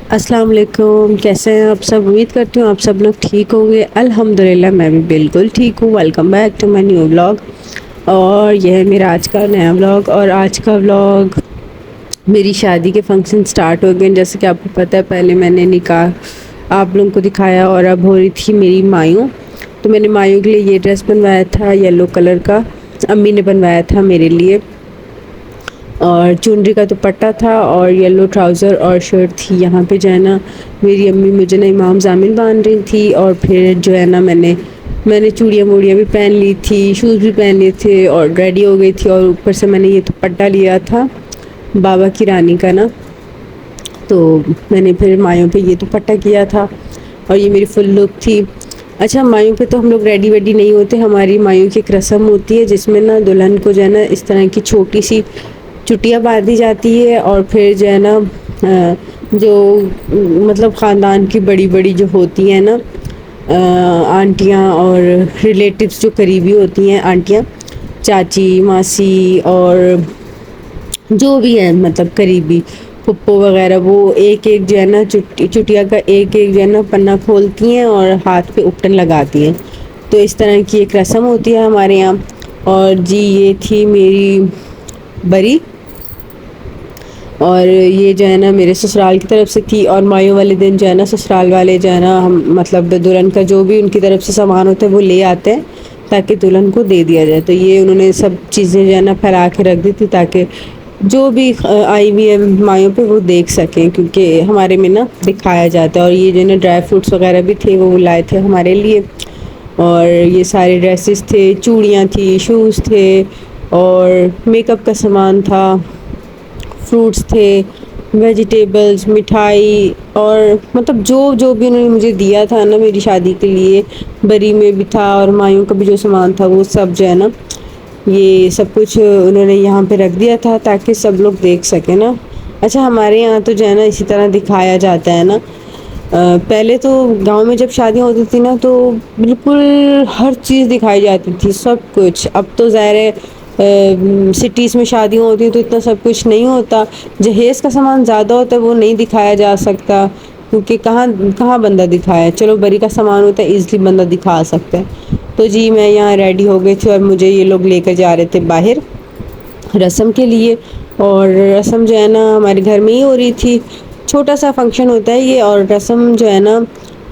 अस्सलाम वालेकुम। कैसे हैं आप सब? उम्मीद करती हूँ आप सब लोग ठीक होंगे। अल्हम्दुलिल्लाह मैं भी बिल्कुल ठीक हूँ। Welcome back to my new vlog. और यह है मेरा आज का नया व्लॉग। और आज का व्लॉग, मेरी शादी के फंक्शन स्टार्ट हो गए। जैसे कि आपको पता है, पहले मैंने निकाह आप लोगों को दिखाया और अब हो रही थी मेरी मायूं। तो मैंने मायूं के लिए ये ड्रेस बनवाया था येलो कलर का, अम्मी ने बनवाया था मेरे लिए। और चुनरी का दुपट्टा था और येलो ट्राउज़र और शर्ट थी। यहाँ पे जो है ना, मेरी अम्मी मुझे ना इमाम जामिन बांध रही थी। और फिर जो है ना, मैंने चूड़ियाँ वूड़ियाँ भी पहन ली थी, शूज़ भी पहन लिए थे और रेडी हो गई थी। और ऊपर से मैंने ये दुपट्टा लिया था बाबा की रानी का ना। तो मैंने फिर मायों पे ये दुपट्टा किया था और ये मेरी फुल लुक थी। अच्छा, मायों पे तो हम लोग रेडी वेडी नहीं होते। हमारी मायों की एक रस्म होती है जिसमें ना दुल्हन को जो है ना इस तरह की छोटी सी चुटिया बांधी जाती है। और फिर जो है ना जो मतलब ख़ानदान की बड़ी बड़ी जो होती हैं ना, आंटियाँ और रिलेटिव्स जो करीबी होती हैं, आंटियाँ, चाची, मासी और जो भी है मतलब करीबी फुप्पो वगैरह, वो एक एक जो है ना चुटिया का एक एक जो है ना पन्ना खोलती हैं और हाथ पे उपटन लगाती हैं। तो इस तरह की एक रस्म होती है हमारे यहाँ। और जी, ये थी मेरी बरी। और ये जो है ना मेरे ससुराल की तरफ से थी। और मायों वाले दिन जो है ना, ससुराल वाले जो है ना, हम मतलब दुल्हन का जो भी उनकी तरफ से सामान होता है वो ले आते हैं ताकि दुल्हन को दे दिया जाए। तो ये उन्होंने सब चीज़ें जो है ना फैला के रख दी थी ताकि जो भी आई हुई है मायों पे वो देख सकें, क्योंकि हमारे में ना दिखाया जाता है। और ये जो है ना ड्राई फ्रूट्स वगैरह भी थे, वो लाए थे हमारे लिए। और ये सारे ड्रेसेस थे, चूड़ियाँ थी, शूज़ थे और मेकअप का सामान था, फ्रूट्स थे, वेजिटेबल्स, मिठाई और मतलब जो जो भी उन्होंने मुझे दिया था ना मेरी शादी के लिए, बरी में भी था और मायों का भी जो सामान था वो सब जो है ना, ये सब कुछ उन्होंने यहाँ पे रख दिया था ताकि सब लोग देख सकें ना। अच्छा, हमारे यहाँ तो जो है ना इसी तरह दिखाया जाता है ना। पहले तो गांव में जब शादियाँ होती थी ना, तो बिल्कुल हर चीज़ दिखाई जाती थी, सब कुछ। अब तो ज़ाहिर है सिटीज़ में शादियाँ होती हैं तो इतना सब कुछ नहीं होता। जहेज़ का सामान ज़्यादा होता है, वो नहीं दिखाया जा सकता क्योंकि कहाँ कहाँ बंदा दिखाए। चलो, बरी का सामान होता है, ईज़िली बंदा दिखा सकता है। तो जी, मैं यहाँ रेडी हो गई थी और मुझे ये लोग लेकर जा रहे थे बाहर रस्म के लिए। और रस्म जो है ना हमारे घर में ही हो रही थी। छोटा सा फंक्शन होता है ये। और रस्म जो है ना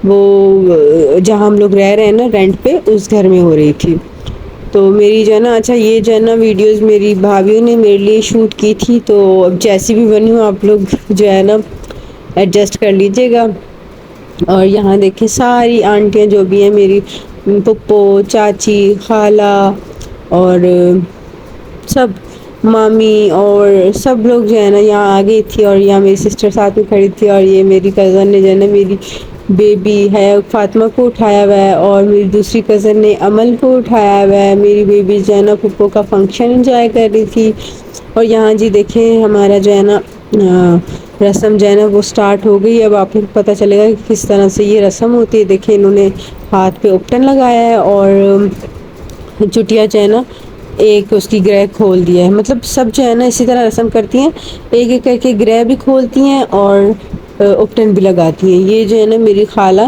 वो जहाँ हम लोग रह रहे हैं ना रेंट पे, उस घर में हो रही थी। तो मेरी जो है ना, अच्छा ये जो है ना वीडियोस मेरी भाभीयों ने मेरे लिए शूट की थी। तो अब जैसी भी बनी हूँ, आप लोग जो है ना एडजस्ट कर लीजिएगा। और यहाँ देखिए सारी आंटियाँ जो भी हैं मेरी, पुप्पो, चाची, खाला और सब, मामी और सब लोग जो है ना यहाँ आ गई थी। और यहाँ मेरी सिस्टर साथ में खड़ी थी। और ये मेरी कज़न ने जो है ना मेरी बेबी है फातिमा को उठाया हुआ है और मेरी दूसरी कज़न ने अमल को उठाया हुआ है। मेरी बेबी जो है ना पुप्पो का फंक्शन एंजॉय कर रही थी। और यहाँ जी देखें हमारा जो है ना रस्म जो है ना वो स्टार्ट हो गई। अब आप लोग पता चलेगा कि किस तरह से ये रस्म होती है। देखिए, इन्होंने हाथ पे उपटन लगाया है और चुटिया जो है ना एक उसकी ग्रह खोल दिया है। मतलब सब जो है ना इसी तरह रस्म करती हैं, एक एक करके ग्रह भी खोलती हैं और उपटन भी लगाती हैं। ये जो है ना मेरी खाला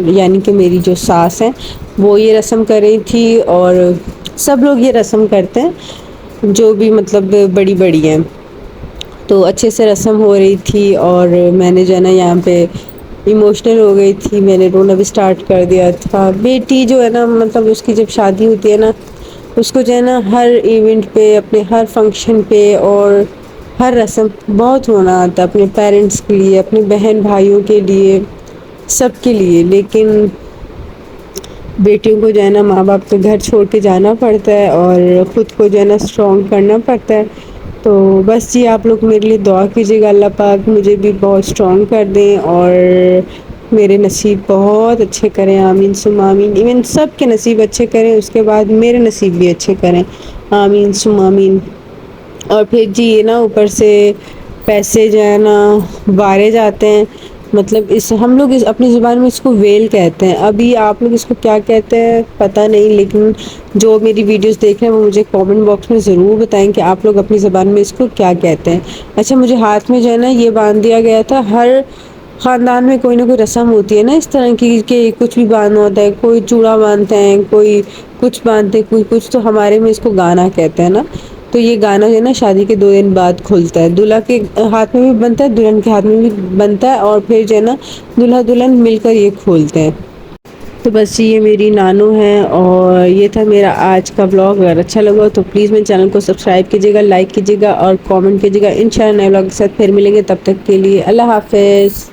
यानी कि मेरी जो सास है, वो ये रस्म कर रही थी। और सब लोग ये रस्म करते हैं जो भी मतलब बड़ी बड़ी हैं। तो अच्छे से रस्म हो रही थी और मैंने जो है ना यहाँ पे इमोशनल हो गई थी। मैंने रोना भी स्टार्ट कर दिया था। बेटी जो है ना, मतलब उसकी जब शादी होती है ना, उसको जो है ना हर इवेंट पे, अपने हर फंक्शन पे और हर रस्म बहुत रोना आता है, अपने पेरेंट्स के लिए, अपने बहन भाइयों के लिए, सब के लिए। लेकिन बेटियों को जो है ना माँ बाप के घर छोड़ के जाना पड़ता है और ख़ुद को जो है ना स्ट्रॉन्ग करना पड़ता है। तो बस जी, आप लोग मेरे लिए दुआ कीजिएगा, अल्लाह पाक मुझे भी बहुत स्ट्रॉन्ग कर दें और मेरे नसीब बहुत अच्छे करें। आमीन सुम आमीन। इवन सब के नसीब अच्छे करें, उसके बाद मेरे नसीब भी अच्छे करें। आमीन सुम आमीन। और फिर जी ये ना ऊपर से पैसे जो है ना वारे जाते हैं। मतलब इस हम लोग इस अपनी ज़ुबान में इसको वेल कहते हैं। अभी आप लोग इसको क्या कहते हैं पता नहीं, लेकिन जो मेरी वीडियोस देख रहे हैं वो मुझे कमेंट बॉक्स में ज़रूर बताएं कि आप लोग अपनी ज़ुबान में इसको क्या कहते हैं। अच्छा, मुझे हाथ में जो है ना ये बांध दिया गया था। ख़ानदान में कोई ना कोई रस्म होती है ना इस तरह की कि कुछ भी बांधना होता है, कोई चूड़ा बांधते हैं, कोई कुछ बांधते हैं, कोई कुछ, तो हमारे में इसको गाना कहते हैं ना। तो ये गाना जो है ना शादी के 2 दिन बाद खुलता है, दूल्हा के हाथ में भी बनता है, दुल्हन के हाथ में भी बनता है, और फिर जो है ना दूल्हा दुल्हन मिलकर ये खोलते हैं। तो बस ये मेरी नानू है, और ये था मेरा आज का व्लॉग। अगर अच्छा लगा तो प्लीज़ मेरे चैनल को सब्सक्राइब कीजिएगा, लाइक कीजिएगा और कमेंट कीजिएगा। इंशाल्लाह नए व्लॉग के साथ फिर मिलेंगे, तब तक के लिए अल्लाह हाफ़िज़।